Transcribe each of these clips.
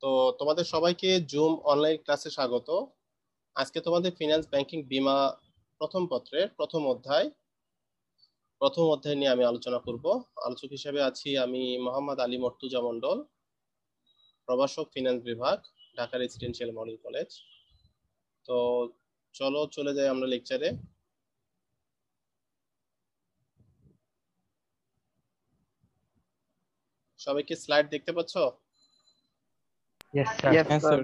তো তোমাদের সবাইকে জুম অনলাইন ক্লাসে স্বাগত। আজকে তোমাদের ফিনান্স ব্যাংকিং বীমা প্রথম পত্রের প্রথম অধ্যায় নিয়ে আমি আলোচনা করব। আলোচক হিসেবে আছি আমি মোহাম্মদ আলী মর্তুজা মন্ডল, প্রভাষক ফিনান্স বিভাগ, ঢাকা রেসিডেন্সিয়াল মডেল কলেজ। তো চলো চলে যাই আমরা লেকচারে। সবাই কি স্লাইড দেখতে পাচ্ছ? Yes, sir. Yes, sir.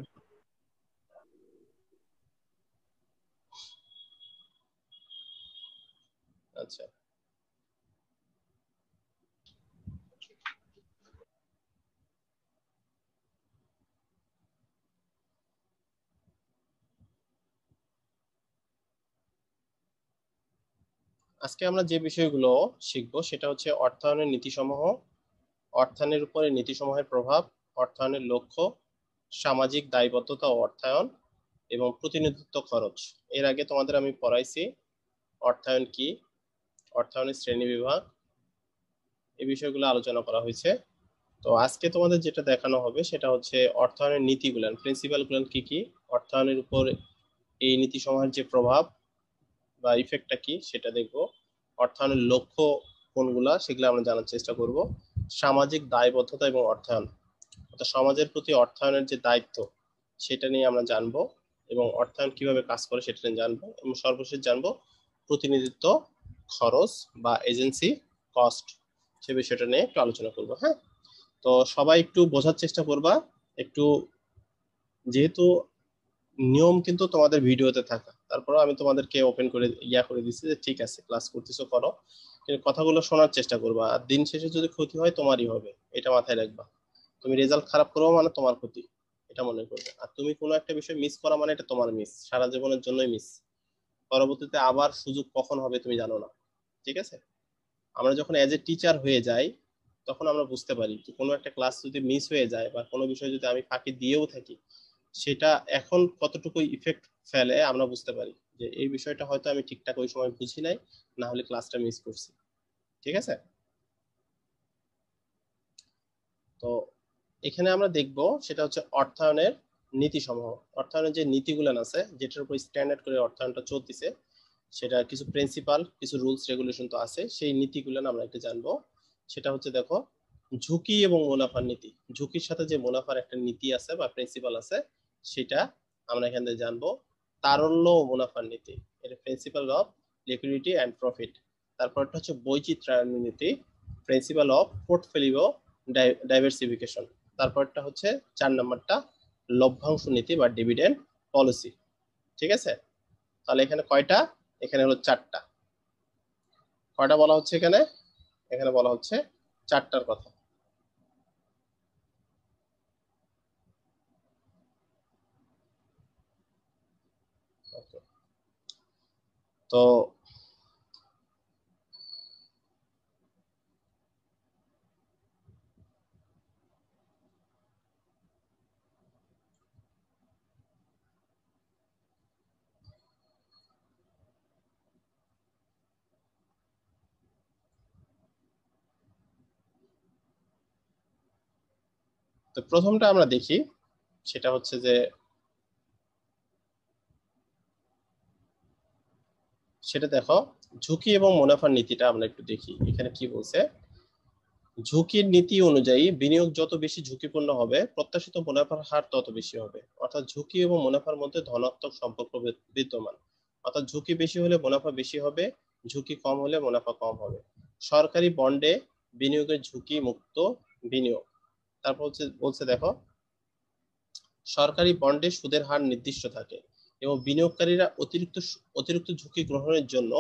আচ্ছা, আজকে আমরা যে বিষয়গুলো শিখবো সেটা হচ্ছে অর্থায়নের নীতিসমূহ, অর্থায়নের উপরে নীতিসমূহের প্রভাব, অর্থায়নের লক্ষ্য, সামাজিক দায়বদ্ধতা ও অর্থায়ন এবং প্রতিনিধিত্ব খরচ। এর আগে তোমাদের আমি পড়াইছি অর্থায়ন কি, অর্থায়নের শ্রেণী বিভাগ, এই বিষয়গুলো আলোচনা করা হয়েছে। তো আজকে তোমাদের যেটা দেখানো হবে সেটা হচ্ছে অর্থায়নের নীতিগুলো, প্রিন্সিপালগুলো কি কি, অর্থায়নের উপর এই নীতিসমূহের যে প্রভাব বা ইফেক্টটা কি সেটা দেখবো, অর্থায়নের লক্ষ্য কোনগুলা সেগুলো আমরা জানার চেষ্টা করব, সামাজিক দায়বদ্ধতা এবং অর্থায়ন অর্থাৎ সমাজের প্রতি অর্থায়নের যে দায়িত্ব সেটা নিয়ে আমরা জানবো এবং অর্থায়ন কিভাবে কাজ করে সেটা নিয়ে জানবো, এবং সর্বশেষ জানবো প্রতিনিধিত্ব খরচ বা এজেন্সি কস্ট, সে বিষয়টা নিয়ে একটু আলোচনা করবো। হ্যাঁ, তো সবাই একটু বোঝার চেষ্টা করবা একটু, যেহেতু নিয়ম কিন্তু তোমাদের ভিডিওতে থাকা, তারপরে আমি তোমাদেরকে ওপেন করে করে দিচ্ছি যে ঠিক আছে ক্লাস করতেছো করো, কিন্তু কথাগুলো শোনার চেষ্টা করবা। আর দিন শেষে যদি ক্ষতি হয় তোমারই হবে, এটা মাথায় রাখবা। তুমি রেজাল্ট খারাপ করো মানে তোমার ক্ষতি, এটা মনে করবে। আর তুমি কোনো একটা বিষয় মিস করা মানে এটা তোমার মিস, সারা জীবনের জন্যই মিস। পরবর্তীতে আবার সুযোগ কখন হবে তুমি জানো না। ঠিক আছে, আমরা যখন এজ এ টিচার হয়ে যাই তখন আমরা বুঝতে পারি যে কোনো একটা ক্লাস যদি মিস হয়ে যায় বা কোনো বিষয় যদি আমি ফাঁকি দিয়েও থাকি, সেটা এখন কতটুকু ইফেক্ট ফেলে আমরা বুঝতে পারি যে এই বিষয়টা হয়তো আমি ঠিকঠাক ওই সময় বুঝি নাই, না হলে ক্লাসটা মিস করছি। ঠিক আছে, তো এখানে আমরা দেখব সেটা হচ্ছে অর্থায়নের নীতিসমূহ। অর্থায়নের যে নীতিগুলো আছে যেটার উপর স্ট্যান্ডার্ড করে অর্থায়নটা চলতেছে, সেটা কিছু প্রিন্সিপাল কিছু রুলস রেগুলেশন তো আছে, সেই নীতিগুলো আমরা একটু জানবো। সেটা হচ্ছে দেখো, ঝুঁকি এবং মুনাফার নীতি। ঝুঁকির সাথে যে মুনাফার একটা নীতি আছে বা প্রিন্সিপাল আছে সেটা আমরা এখান থেকে জানবো। তারল্য ও মুনাফার নীতি, এটা principle of liquidity and profit. তারপরটা হচ্ছে বৈচিত্র্যায়ন নীতি, প্রিন্সিপাল অফ পোর্টফোলিও ডাইভার্সিফিকেশন। তারপরটা হচ্ছে 4 নম্বরটা লভ্যাংশ নীতি বা ডিভিডেন্ড পলিসি। ঠিক আছে, তাহলে এখানে কয়টা? এখানে হলো 4টা। কয়টা বলা হচ্ছে এখানে? এখানে বলা হচ্ছে 4টার কথা। তো তো প্রথমটা আমরা দেখি, সেটা হচ্ছে যে সেটা দেখো, ঝুঁকি এবং মুনাফার নীতিটা আমরা একটু দেখি এখানে কি বলছে। ঝুঁকির নীতি অনুযায়ী বিনিয়োগ যত বেশি ঝুঁকিপূর্ণ হবে প্রত্যাশিত মুনাফার হার তত বেশি হবে। অর্থাৎ ঝুঁকি এবং মুনাফার মধ্যে ধনাত্মক সম্পর্ক বিদ্যমান। অর্থাৎ ঝুঁকি বেশি হলে মুনাফা বেশি হবে, ঝুঁকি কম হলে মুনাফা কম হবে। সরকারি বন্ডে বিনিয়োগের ঝুঁকি মুক্ত বিনিয়োগ। তারপর বলছে দেখো, সরকারি বন্ডে সুদের হার নির্দিষ্ট থাকে এবং বিনিয়োগকারীরা অতিরিক্ত ঝুঁকি গ্রহণের জন্য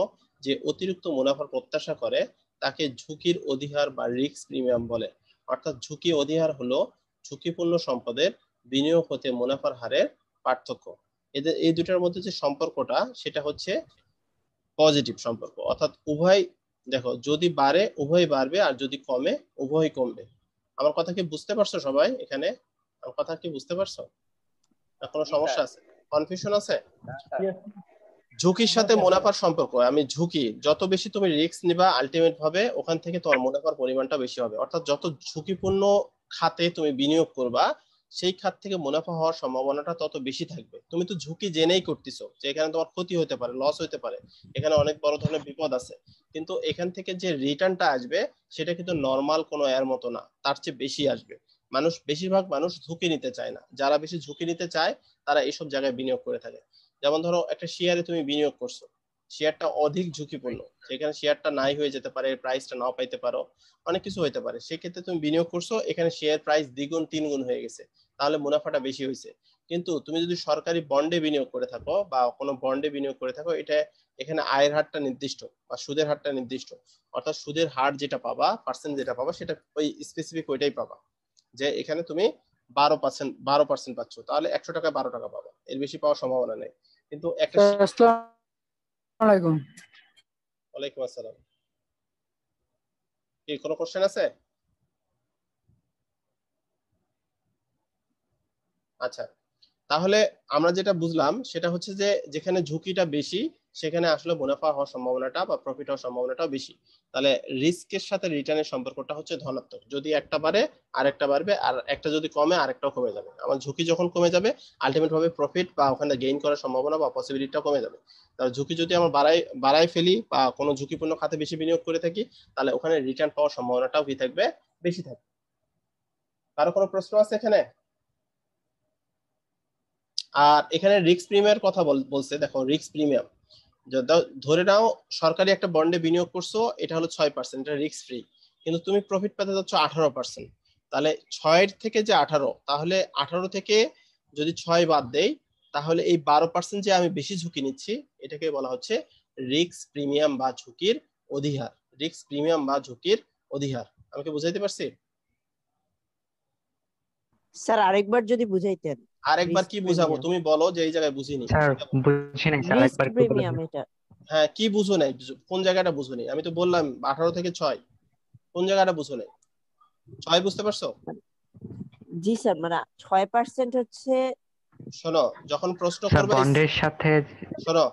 যে অতিরিক্ত মুনাফার প্রত্যাশা করে তাকে ঝুঁকির অধিহার বা রিস্ক প্রিমিয়াম বলে। অর্থাৎ ঝুঁকি অধিহার হলো ঝুঁকিপূর্ণ সম্পদের বিনিয়োগ হতে মুনাফার হারের পার্থক্য। এদের এই দুটার মধ্যে যে সম্পর্কটা সেটা হচ্ছে পজিটিভ সম্পর্ক, অর্থাৎ উভয় দেখো যদি বাড়ে উভয় বাড়বে আর যদি কমে উভয় কমবে। আমার কথা কি বুঝতে পারছো সবাই? এখানে আমার কথা কি বুঝতে পারছো? কোনো সমস্যা আছে, কনফিউশন আছে? Yes, ঝুঁকির সাথে মুনাফার সম্পর্ক, আমি ঝুঁকি যত বেশি তুমি রিস্ক নিবা আলটিমেট ভাবে ওখান থেকে তোমার মুনাফার পরিমাণটা বেশি হবে। অর্থাৎ যত ঝুঁকিপূর্ণ খাতে তুমি বিনিয়োগ করবা সেই খাত থেকে মুনাফা হওয়ার সম্ভাবনাটা তত বেশি থাকবে। তুমি তো ঝুঁকি জেনেই করতেছো যে এখানে তোমার ক্ষতি হতে পারে, লস হতে পারে, এখানে অনেক বড় ধরনের বিপদ আছে, কিন্তু এখান থেকে যে রিটার্নটা আসবে সেটা কিন্তু নর্মাল কোনো এর মতো না, তার চেয়ে বেশি আসবে। বেশিরভাগ মানুষ ঝুঁকি নিতে চায় না, যারা বেশি ঝুঁকি নিতে চায় তারা এইসব জায়গায় বিনিয়োগ করে থাকে। যেমন ধরো একটা শেয়ারে তুমি বিনিয়োগ করছো, শেয়ারটা অধিক ঝুঁকিপূর্ণ, সেখানে শেয়ারটা নাই হয়ে যেতে পারে, প্রাইসটা নাও পাইতে পারো, অনেক কিছু হতে পারে। সেক্ষেত্রে তুমি বিনিয়োগ করছো, এখানে শেয়ার প্রাইস দ্বিগুণ তিনগুণ হয়ে গেছে, তাহলে মুনাফাটা বেশি হয়েছে। কিন্তু তুমি যদি সরকারি বন্ডে বিনিয়োগ করে থাকো বা কোনো বন্ডে বিনিয়োগ করে থাকো, এটা এখানে আয়ের হারটা নির্দিষ্ট বা সুদের হারটা নির্দিষ্ট, অর্থাৎ সুদের হার যেটা পাবা, পার্সেন্ট যেটা পাবা, সেটা ওই স্পেসিফিক ওইটাই পাবা। যে এখানে তুমি 12% পাচ্ছ, তাহলে 100 টাকায় 12 টাকা পাবা, এর বেশি পাওয়ার সম্ভাবনা নেই। কিন্তু একটা স্যার আসসালামু আলাইকুম। ওয়ালাইকুম আসসালাম। কি কোনো কোশ্চেন আছে? আচ্ছা, তাহলে আমরা যেটা বুঝলাম সেটা হচ্ছে যে যেখানে ঝুঁকিটা বেশি সেখানে আসলে মুনাফা হওয়ার সম্ভাবনাটা বা প্রফিট হওয়ার সম্ভাবনাটাও বেশি। তাহলে রিস্কের সাথে রিটার্নের সম্পর্কটা হচ্ছে ধনাত্মক, যদি একটা বাড়ে আরেকটা বাড়বে, আর একটা যদি কমে আরেকটাও কমে যাবে। আমার ঝুঁকি যখন কমে যাবে আলটিমেট ভাবে প্রফিট বা ওখানে গেইন করার সম্ভাবনা বা পসিবিলিটিটা কমে যাবে। তাহলে ঝুঁকি যদি আমরা বাড়াই ফেলি বা কোনো ঝুঁকিপূর্ণ খাতে বেশি বিনিয়োগ করে থাকি, তাহলে ওখানে রিটার্ন পাওয়ার সম্ভাবনাটাও কি থাকবে, বেশি থাকবে। কারো কোনো প্রশ্ন আছে এখানে? আর এখানে রিস্ক প্রিমিয়ামের কথা বলছে, দেখো রিস্ক প্রিমিয়াম ধরে নাও সরকারি একটা বন্ডে বিনিয়োগ করছো, এটা হলো 6%, এটা রিস্ক ফ্রি, কিন্তু তুমি প্রফিট পেতে যাচ্ছ 18%। তাহলে 6 থেকে যে 18, তাহলে 18 থেকে যদি 6 বাদ দেই, তাহলে এই 12% যে আমি বেশি ঝুঁকি নিচ্ছি, এটাকে বলা হচ্ছে রিস্ক প্রিমিয়াম বা ঝুঁকির অধিহার। রিস্ক প্রিমিয়াম বা ঝুঁকির অধিহার। আমি কি বুঝাইতে পারছি? স্যার আরেকবার যদি বুঝাইতেন। আরেকবার রিস্ক কি বুঝাবো, প্রিমিয়াম। তুমি বলো যে এই জায়গায় বুঝিনি। স্যার বুঝছি নাই স্যার, রিস্ক একবার একটু বলে প্রিমিয়াম দিন। এটা। হ্যাঁ, কি বুঝো নাই, কোন জায়গাটা বুঝো নাই? আমি তো বললাম 18 থেকে 6, কোন জায়গাটা বুঝো নাই? 6 বুঝতে পারছো? জি স্যার, মানে 6% হচ্ছে। শোনো, যখন প্রশ্ন স্যার করবা বন্ডের সাথে শোনো,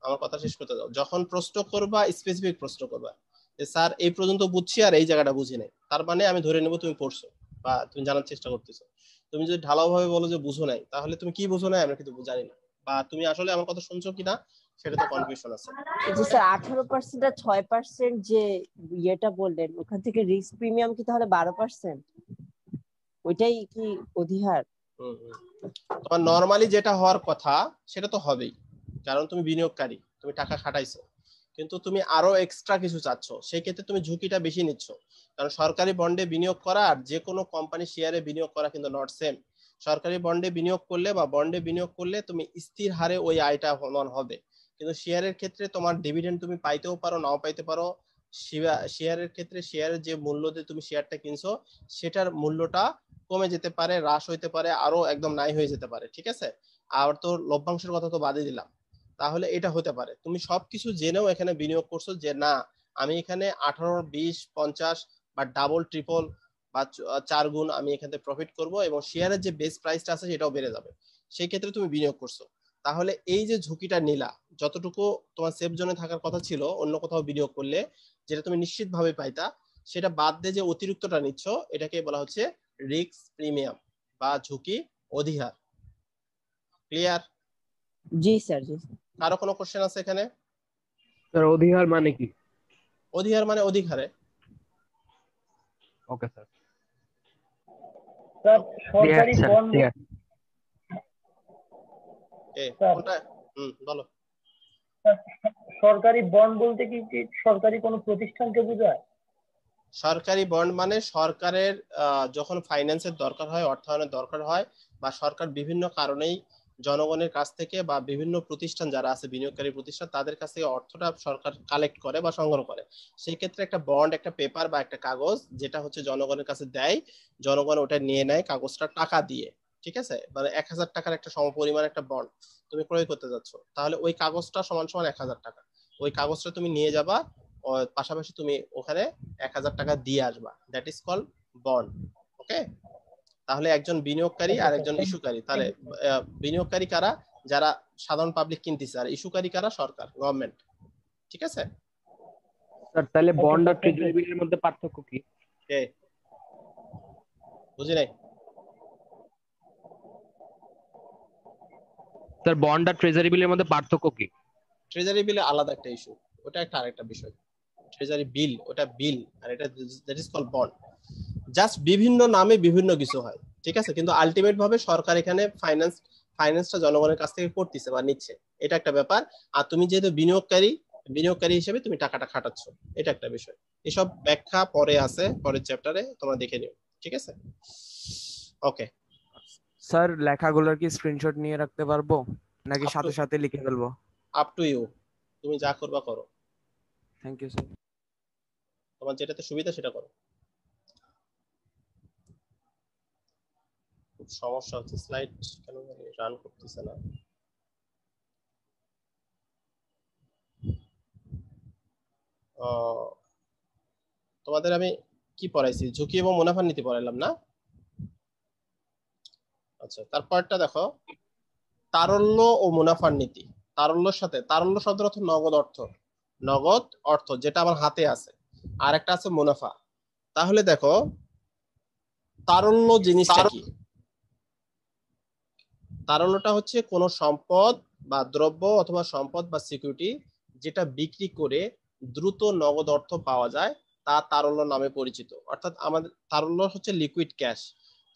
আমার কথা শেষ করতে দাও। যখন প্রশ্ন করবা স্পেসিফিক প্রশ্ন করবা, যে স্যার এই পর্যন্ত বুঝছি আর এই জায়গাটা বুঝি নাই, তার মানে আমি ধরে নেব তুমি পড়ছো বা তুমি জানার চেষ্টা করতেছো। তুমি যদি ঢালাও ভাবে বলো যে বুঝো নাই, তাহলে তুমি কি বুঝো নাই আমরা কিন্তু জানি না, বা তুমি আসলে আমার কথা শুনছো কিনা সেটা তো কনফিউশন আছে। জি স্যার, 18% আর 6% যে ইয়েটা বললেন, ওখান থেকে রিস্ক প্রিমিয়াম কি তাহলে 12%? ওইটাই কি অধিহার? হুম হুম। তোমার নর্মালি যেটা হওয়ার কথা সেটা তো হবেই, কারণ তুমি বিনিয়োগকারী, তুমি টাকা খাটাইছো, কিন্তু তুমি আরো এক্সট্রা কিছু চাচ্ছ, সেই ক্ষেত্রে তুমি ঝুঁকিটা বেশি নিচ্ছ। কারণ সরকারি বন্ডে বিনিয়োগ করা আর যে কোনো কোম্পানি শেয়ারে বিনিয়োগ করা কিন্তু নট সেম। সরকারি বন্ডে বিনিয়োগ করলে বা বন্ডে বিনিয়োগ করলে তুমি স্থির হারে ওই আয়টা সমান হবে, কিন্তু শেয়ারের ক্ষেত্রে তোমার ডিভিডেন্ড তুমি পাইতেও পারো নাও পাইতে পারো। শেয়ারের ক্ষেত্রে শেয়ারের যে মূল্য দিয়ে তুমি শেয়ারটা কিনছো সেটার মূল্যটা কমে যেতে পারে, হ্রাস হইতে পারে, আরো একদম নাই হয়ে যেতে পারে, ঠিক আছে? আর তো লভ্যাংশের কথা তো বাদই দিলাম। তাহলে এটা হতে পারে তুমি সবকিছু জেনেও এখানে বিনিয়োগ করছো যে না, আমি এখানে 18, 20, 50 বা ডাবল ট্রিপল বা 4 গুণ আমি এখান থেকে প্রফিট করব, এবং শেয়ারের যে বেস প্রাইসটা আছে সেটাও বেড়ে যাবে, সেই ক্ষেত্রে তুমি বিনিয়োগ করছো। তাহলে এই যে ঝুঁকিটা নিলা, যতটুকু তোমার সেফ জোনে থাকার কথা ছিল অন্য কোথাও বিনিয়োগ করলে যেটা তুমি নিশ্চিত ভাবে পাইতা, সেটা বাদ দিয়ে যে অতিরিক্তটা নিচ্ছ, এটাকে বলা হচ্ছে রিস্ক প্রিমিয়াম বা ঝুঁকি অধিহার। ক্লিয়ার? জি স্যার, জি। কারো কোনো কোশ্চেন আছে এখানে? স্যার অধিকার মানে কি? অধিহার মানে অধিকারে। ওকে স্যার, স্যার ক্লিয়ার সরকারি স্যার, বন্ড। ক্লিয়ার। স্যার কোনটা? বলো। সরকারি বন্ড বলতে কি কি সরকারি কোনো প্রতিষ্ঠানকে বোঝায়? সরকারি বন্ড মানে সরকারের যখন ফাইন্যান্সের দরকার হয়, অর্থায়নের দরকার হয়, বা সরকার বিভিন্ন কারণেই জনগণের কাছ থেকে বা বিভিন্ন প্রতিষ্ঠান যারা আছে বিনিয়োগকারী প্রতিষ্ঠান তাদের কাছ থেকে অর্থটা সরকার কালেক্ট করে বা সংগ্রহ করে, সেই ক্ষেত্রে একটা বন্ড, একটা পেপার বা একটা কাগজ যেটা হচ্ছে জনগণের কাছে দেয়, জনগণ ওটা নিয়ে নেয় কাগজটা টাকা দিয়ে, ঠিক আছে? মানে 1000 টাকার একটা সমপরিমাণ একটা বন্ড তুমি ক্রয় করতে যাচ্ছ, তাহলে ওই কাগজটা সমান সমান 1000 টাকা। ওই কাগজটা তুমি নিয়ে যাবা, পাশাপাশি তুমি ওখানে 1000 টাকা দিয়ে আসবা, দ্যাট ইজ কল বন্ড। ওকে? তাহলে একজন বিনিয়োগকারী ওকে আর স্যার, একজন থ্যাংক ইস্যুকারী, ইউ। তাহলে বিনিয়োগকারী কারা? যারা সাধারণ পাবলিক কিনতেছে, আর ইস্যুকারী কারা? সরকার, গভর্নমেন্ট, ঠিক আছে? স্যার তাহলে ওকে বন্ড আর স্যার, থ্যাংক ট্রেজারি ইউ। বিলের মধ্যে পার্থক্য কি? কে বুঝি নাই? স্যার বন্ড আর ট্রেজারি বিলের মধ্যে পার্থক্য কি? ট্রেজারি বিলে আলাদা একটা ইস্যু, ওটা একটা আরেকটা বিষয়। ট্রেজারি বিল ওটা বিল, আর এটা that is called bond. Just বিভিন্ন নামে বিভিন্ন কিছু হয়, ঠিক আছে, কিন্তু আলটিমেট ভাবে সরকার এখানে ফাইন্যান্সটা জনগণের কাছ থেকে করতেছে বা নিচ্ছে, এটা একটা ব্যাপার। আর তুমি যেহেতু বিনিয়োগকারী হিসেবে তুমি টাকাটা খাটাচ্ছ, এটা একটা বিষয়। এসব ব্যাখ্যা পরে আছে, পরের চ্যাপ্টারে তোমরা দেখে নিও, ঠিক আছে? ওকে স্যার লেখাগুলোর কি স্ক্রিনশট নিয়ে রাখতে পারবো নাকি সাথে সাথে লিখে ফেলবো? আপ টু ইউ, তুমি যা করবা করো, থ্যাংক ইউ স্যার। তোমার যেটাতে সুবিধা সেটা করো। খুব সমস্যা হচ্ছে, স্লাইড কেন রান করতেছে না। তোমাদের আমি কি পড়াইছি? ঝুঁকি এবং মুনাফার নীতি পড়াইলাম না? আচ্ছা, তারপরটা দেখো, তারল্য ও মুনাফার নীতি। তারল্যর সাথে, তারল্য শব্দের অর্থ নগদ অর্থ, নগদ অর্থ যেটা আমার হাতে আছে, আর একটা আছে মুনাফা। তাহলে দেখো তারল্য জিনিসটা কি? তারল্যটা হচ্ছে কোন সম্পদ বা দ্রব্য অথবা সম্পদ বা সিকিউরিটি যেটা বিক্রি করে দ্রুত নগদ অর্থ পাওয়া যায়, তা তারল্য নামে পরিচিত। অর্থাৎ আমাদের তারল্য হচ্ছে লিকুইড ক্যাশ।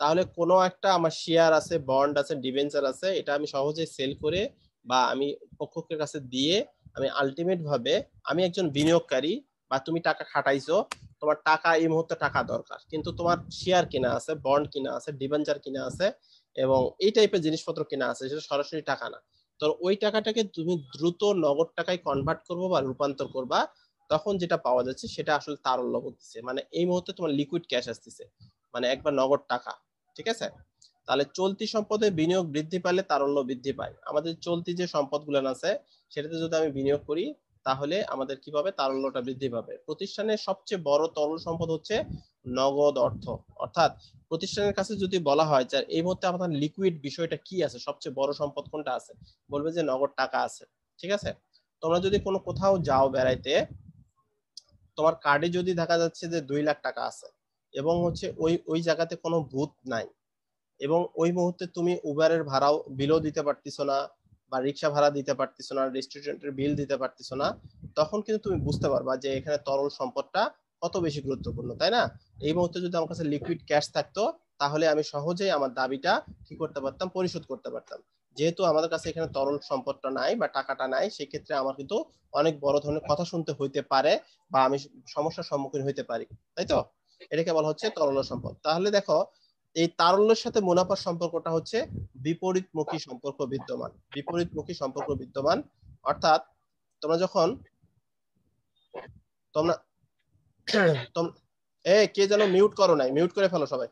তাহলে কোনো একটা আমার শেয়ার আছে, বন্ড আছে, ডিবেঞ্চার আছে, এটা আমি সহজে সেল করে বা আমি পক্ষের কাছে দিয়ে আমি আলটিমেট ভাবে আমি একজন বিনিয়োগকারী, বা তুমি টাকা খাটাইছো, তোমার টাকা এই মুহূর্তে টাকা দরকার, কিন্তু তোমার শেয়ার কিনা আছে, বন্ড কিনা আছে, ডিবেঞ্চার কিনা আছে এবং এই টাইপের জিনিসপত্র কিনা আছে, সেটা সরাসরি টাকা না। তো ওই টাকাটাকে তুমি দ্রুত নগদ টাকায় কনভার্ট করবো বা রূপান্তর করবা, তখন যেটা পাওয়া যাচ্ছে সেটা আসলে তারল্য বলতেছে। মানে এই মুহূর্তে তোমার লিকুইড ক্যাশ আসতেছে, মানে একবার নগদ টাকা, ঠিক আছে? তাহলে চলতি সম্পদে বিনিয়োগ বৃদ্ধি পাইলে তারল্য বৃদ্ধি পায়। আমাদের চলতি যে সম্পদগুলো আছে সেটাতে যদি আমি বিনিয়োগ করি তাহলে আমাদের কি পাবে? তারল্যটা বৃদ্ধি পাবে। প্রতিষ্ঠানের সবচেয়ে বড় তরল সম্পদ হচ্ছে নগদ অর্থ। অর্থাৎ প্রতিষ্ঠানের কাছে যদি বলা হয় যে এই মুহূর্তে আমাদের লিকুইড বিষয়টা কি আছে, সবচেয়ে বড় সম্পদ কোনটা আছে, বলবে যে নগদ টাকা আছে, ঠিক আছে? তোমরা যদি কোনো কোথাও যাও বেড়াইতে, তোমার কার্ডে যদি দেখা যাচ্ছে যে 2 লাখ টাকা আছে এবং হচ্ছে ওই ওই জায়গাতে কোনো ভূত নাই, এবং ওই মুহূর্তে তুমি উবারের ভাড়াও বিলও দিতে পারতেছো না, বা রিক্সা ভাড়া দিতে পারতেছো না, রেস্টুরেন্টের বিল দিতে পারতেছো না, তখন কিন্তু তুমি বুঝতে পারবা যে এখানে তরল সম্পদটা কত বেশি গুরুত্বপূর্ণ, তাই না? এই মুহূর্তে যদি আমার কাছে লিকুইড ক্যাশ থাকতো তাহলে আমি সহজেই আমার দাবিটা কি করতে পারতাম? পরিশোধ করতে পারতাম। যেহেতু আমাদের কাছে এখানে তরল সম্পদটা নাই বা টাকাটা নাই, সেক্ষেত্রে আমার কিন্তু অনেক বড় ধরনের কথা শুনতে হইতে পারে বা আমি সমস্যার সম্মুখীন হইতে পারি, তাই তো? এটাকে বলা হচ্ছে তরল সম্পদ। তাহলে দেখো এই তারল্যের সাথে মুনাফার সম্পর্কটা হচ্ছে বিপরীতমুখী সম্পর্ক বিদ্যমান, বিপরীতমুখী সম্পর্ক বিদ্যমান। অর্থাৎ তোমরা যখন তোমরা কে যেন মিউট করো নাই, মিউট করে ফেলো সবাই।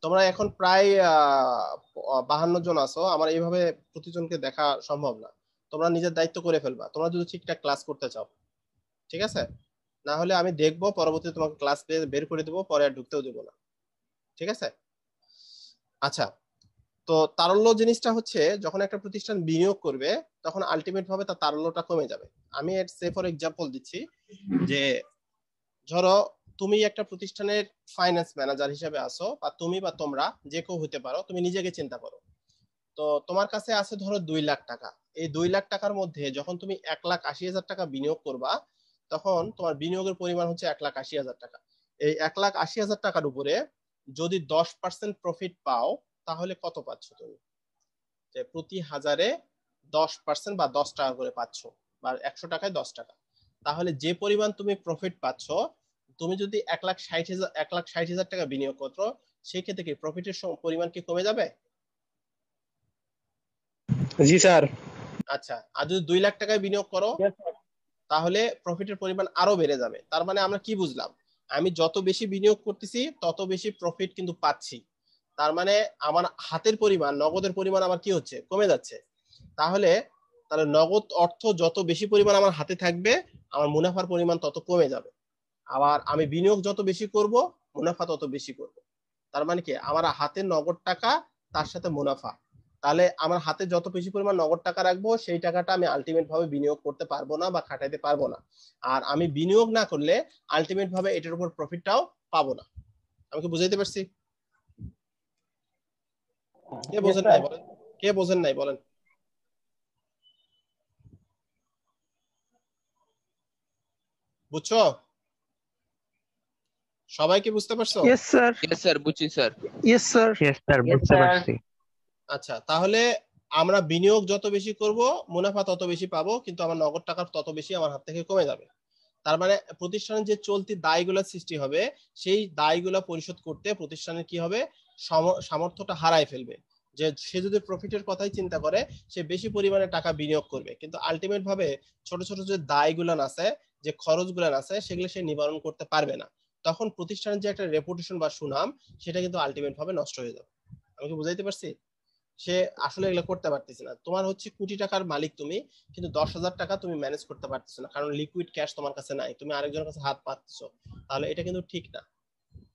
তোমরা এখন প্রায় 52 জন আছো, আমার এইভাবে প্রতিজনকে দেখা সম্ভব না। তোমরা নিজের দায়িত্ব করে ফেলবা তোমরা যদি ঠিকঠাক ক্লাস করতে চাও, ঠিক আছে? না হলে আমি দেখবো পরবর্তীতে তোমাকে ক্লাস বের করে দেবো, পরে আর ঢুকতেও দেবো না, ঠিক আছে? আচ্ছা, তো তারল্য জিনিসটা হচ্ছে যখন একটা প্রতিষ্ঠান বিনিয়োগ করবে তখন আলটিমেট ভাবে তার তারল্যটা কমে যাবে। আমি এর সে ফর এক্সাম্পল দিচ্ছি যে ধরো তুমি একটা প্রতিষ্ঠানের ফাইন্যান্স ম্যানেজার হিসেবে আসো, বা তুমি বা তোমরা যে কেউ হতে পারো, তুমি নিজেকে চিন্তা করো। তো তোমার কাছে আছে ধরো 2 লাখ টাকা। এই 2 লাখ টাকার মধ্যে যখন তুমি 1,80,000 টাকা বিনিয়োগ করবা, তখন তোমার বিনিয়োগের পরিমাণ হচ্ছে 1,80,000 টাকা। এই 1,80,000 টাকার উপরে যদি 10% প্রফিট পাও তাহলে কত পাচ্ছ তুমি? যে প্রতি হাজারে 10% বা 10 টাকা করে পাচ্ছ, বা 100 টাকায় 10 টাকা। তাহলে যে পরিমাণ তুমি প্রফিট পাচ্ছ, তুমি যদি 1,60,000 টাকা বিনিয়োগ করো, সেই ক্ষেত্রে কি প্রফিটের পরিমাণ কি কমে যাবে? জি স্যার। আচ্ছা, আর যদি 2 লাখ টাকায় বিনিয়োগ করো তাহলে প্রফিটের পরিমাণ আরো বেড়ে যাবে। তার মানে আমরা কি বুঝলাম? আমি যত বেশি বিনিয়োগ করতেছি তত বেশি প্রফিট কিন্তু পাচ্ছি। তার মানে আমার হাতের পরিমাণ, নগদের পরিমাণ আমার কি হচ্ছে? কমে যাচ্ছে। তাহলে তাহলে নগদ অর্থ যত বেশি পরিমাণ আমার হাতে থাকবে, আমার মুনাফার পরিমাণ তত কমে যাবে। আবার আমি বিনিয়োগ যত বেশি করব, মুনাফা তত বেশি করব। তার মানে কি আমার হাতে নগদ টাকা তার সাথে মুনাফা, তাহলে আমার হাতে যত বেশি পরিমাণ নগদ টাকা রাখবো সেই টাকাটা আমি আলটিমেট ভাবে বিনিয়োগ করতে পারবো না বা খাটাইতে পারবো না। আর আমি বিনিয়োগ না করলে আলটিমেট ভাবে এটার উপর প্রফিটটাও পাবো না। আমি কি বুঝাইতে পারছি? কে বোঝেন নাই বলেন, কে বোঝেন নাই বলেন। বুঝছো? সবাই কি বুঝতে পারছো? Yes sir. ইয়েস স্যার, বুঝছি sir. Yes sir. Yes sir, Yes, বুঝতে sir. পারছি। আচ্ছা, তাহলে আমরা বিনিয়োগ যত বেশি করব মুনাফা তত বেশি পাবো, কিন্তু আমার নগদ টাকা তত বেশি আমার হাত থেকে কমে যাবে। তার মানে প্রতিষ্ঠানের যে চলতি দায়গুলো সৃষ্টি হবে সেই দায়গুলো পরিশোধ করতে প্রতিষ্ঠানের কি হবে, সামর্থ্যটা হারায় ফেলবে। যে সে যদি প্রফিটের কথাই চিন্তা করে সে বেশি পরিমাণে টাকা বিনিয়োগ করবে, কিন্তু আলটিমেট ভাবে ছোট ছোট যে দায়গুলো আছে, যে খরচগুলো আছে, সেগুলো সে নিবারণ করতে পারবে না। তখন প্রতিষ্ঠানের যে একটা রেপুটেশন বা সুনাম সেটা কিন্তু আলটিমেট ভাবে নষ্ট হয়ে যাবে। আমি কি বুঝাইতে পারছি? সে আসলে এগুলো করতে পারতেছে না। তোমার হচ্ছে কোটি টাকার মালিক তুমি, কিন্তু 10,000 টাকা তুমি ম্যানেজ করতে পারতেছো না, কারণ লিকুইড ক্যাশ তোমার কাছে নাই, তুমি আরেকজনের কাছে হাত পাতছো। তাহলে এটা কিন্তু ঠিক না।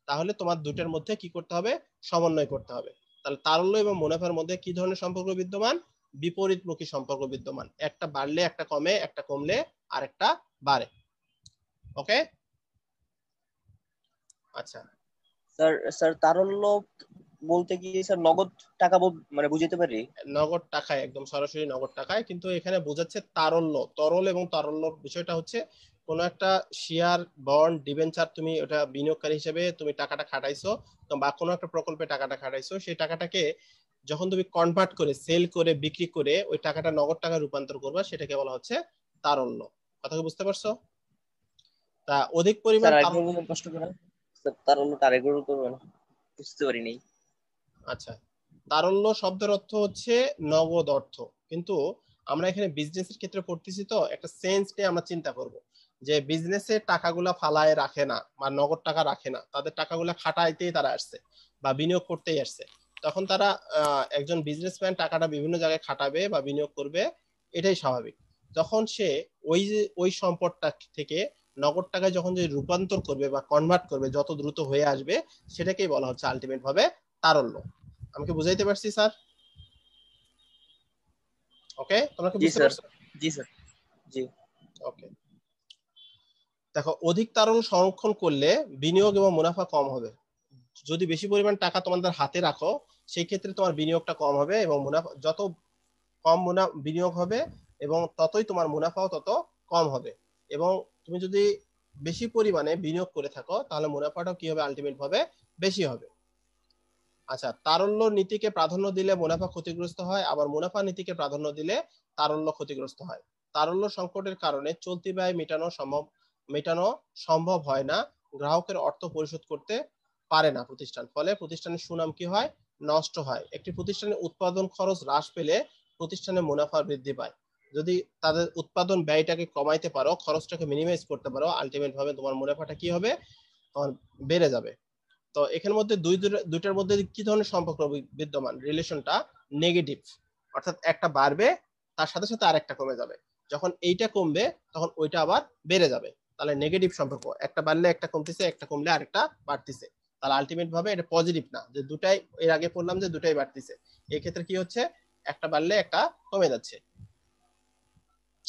তাহলে তোমার দুইটার মধ্যে কি করতে হবে, সমন্বয় করতে হবে। তাহলে তারল্য এবং মুনাফার মধ্যে কি ধরনের সম্পর্ক বিদ্যমান? বিপরীতমুখী সম্পর্ক বিদ্যমান। একটা বাড়লে একটা কমে, একটা কমলে আরেকটা বাড়ে। ওকে, আচ্ছা। স্যার তারল্য বলতে কি স্যার নগদ টাকা মানে বুঝাতে পারি? নগদ টাকায়, একদম সরাসরি নগদ টাকায়, কিন্তু এখানে বোঝাচ্ছে তারল্য। তরল এবং তারল্য বিষয়টা হচ্ছে কোন একটা শেয়ার, বন্ড, ডিবেঞ্চার তুমি ওটা বিনিয়োগকারী হিসেবে তুমি টাকাটা খাটাইছো, বা কোনো একটা প্রকল্পে টাকাটা খাটাইছো, সেই টাকাটাকে যখন তুমি কনভার্ট করে, সেল করে, বিক্রি করে ওই টাকাটা নগদ টাকায় রূপান্তর করবা, সেটাকে বলা হচ্ছে তারল্য। কথা কি বুঝতে পারছো? তা অধিক পরিমাণ স্যার আরেকবার বলুন কষ্ট করে। স্যার তারল্যটা আরেকবার করবেন, বুঝতে পারিনি। আচ্ছা, তারল্য শব্দের অর্থ হচ্ছে নগদ অর্থ, কিন্তু আমরা এখানে বিজনেসের ক্ষেত্রে পড়তেছি, তো একটা সেন্স নিয়ে আমরা চিন্তা করব যে বিজনেসে টাকাগুলা ফালায় রাখে না বা নগদ টাকা রাখে না, তাদের টাকাগুলা খাটাইতেই তারা আসছে বা বিনিয়োগ করতেই আসছে। তখন তারা একজন বিজনেসম্যান টাকাটা বিভিন্ন জায়গায় খাটাবে বা বিনিয়োগ করবে, এটাই স্বাভাবিক। যখন সে ওই সম্পদটা থেকে নগদ টাকায় যখন যে রূপান্তর করবে বা কনভার্ট করবে, যত দ্রুত হয়ে আসবে, সেটাকেই বলা হচ্ছে আলটিমেট ভাবে তারল্য। আমি কি বুঝাইতে পারছি স্যার? ওকে, তোমরা কি বুঝতে পারছো? জি স্যার, জি। ওকে, দেখো, অধিক তারল্য সংরক্ষণ করলে বিনিয়োগ এবং মুনাফা কম হবে। যদি বেশি পরিমাণ টাকা তোমাদের হাতে রাখো, সেই ক্ষেত্রে তোমার বিনিয়োগটা কম হবে, এবং মুনাফা যত কম বিনিয়োগ হবে এবং ততই তোমার মুনাফাও তত কম হবে। এবং তুমি যদি বেশি পরিমাণে বিনিয়োগ করে থাকো, তাহলে মুনাফাটাও কি হবে, আলটিমেট ভাবে বেশি হবে। আচ্ছা, তারল্য নীতিকে প্রাধান্য দিলে মুনাফা ক্ষতিগ্রস্ত হয়, আবার মুনাফা নীতিকে প্রাধান্য দিলে তারল্য ক্ষতিগ্রস্ত হয়। তারল্য সংকটের কারণে চলতি ব্যয় মেটানো সম্ভব হয় না, গ্রাহকের অর্থ পরিশোধ করতে পারে না প্রতিষ্ঠান, ফলে প্রতিষ্ঠানের সুনাম কি হয়, নষ্ট হয়। একটি প্রতিষ্ঠানের উৎপাদন খরচ হ্রাস পেলে প্রতিষ্ঠানের মুনাফা বৃদ্ধি পায়। যদি তাদের উৎপাদন ব্যয়টাকে কমাইতে পারো, খরচটাকে মিনিমাইজ করতে পারো, আলটিমেট ভাবে তোমার মুনাফাটা কি হবে, তোমার বেড়ে যাবে। তো এখানের মধ্যে দুইটার মধ্যে কি ধরনের সম্পর্ক বিদ্যমান? রিলেশনটা নেগেটিভ, অর্থাৎ একটা বাড়বে তার সাথে সাথে আরেকটা কমে যাবে। যখন এইটা কমবে তখন ওইটা আবার বেড়ে যাবে। তাহলে নেগেটিভ সম্পর্ক, একটা বাড়লে একটা কমতেছে, একটা কমলে আরেকটা বাড়তিছে। তাহলে আলটিমেট ভাবে এটা পজিটিভ না যে দুটাই, এর আগে বললাম যে দুটাই বাড়তিছে, এই ক্ষেত্রে কি হচ্ছে, একটা বাড়লে একটা কমে যাচ্ছে।